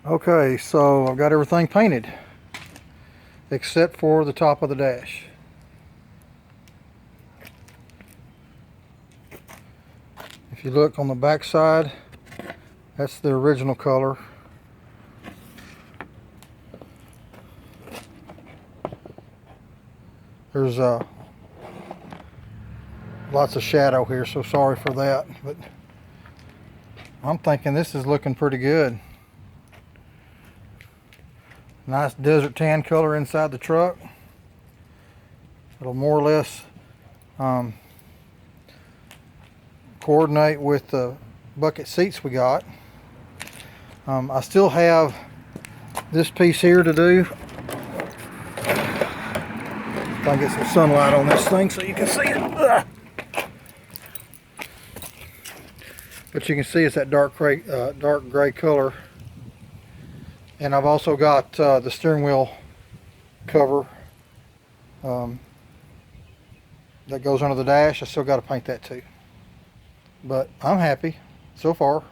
Okay, so I've got everything painted except for the top of the dash. If you look on the back side, that's the original color. There's lots of shadow here, so sorry for that, but I'm thinking this is looking pretty good. Nice desert tan color inside the truck. It'll more or less coordinate with the bucket seats we got. I still have this piece here to do. If I can get some sunlight on this thing so you can see it. Ugh. But you can see it's that dark gray color. And I've also got the steering wheel cover that goes under the dash. I still got to paint that too. But I'm happy so far.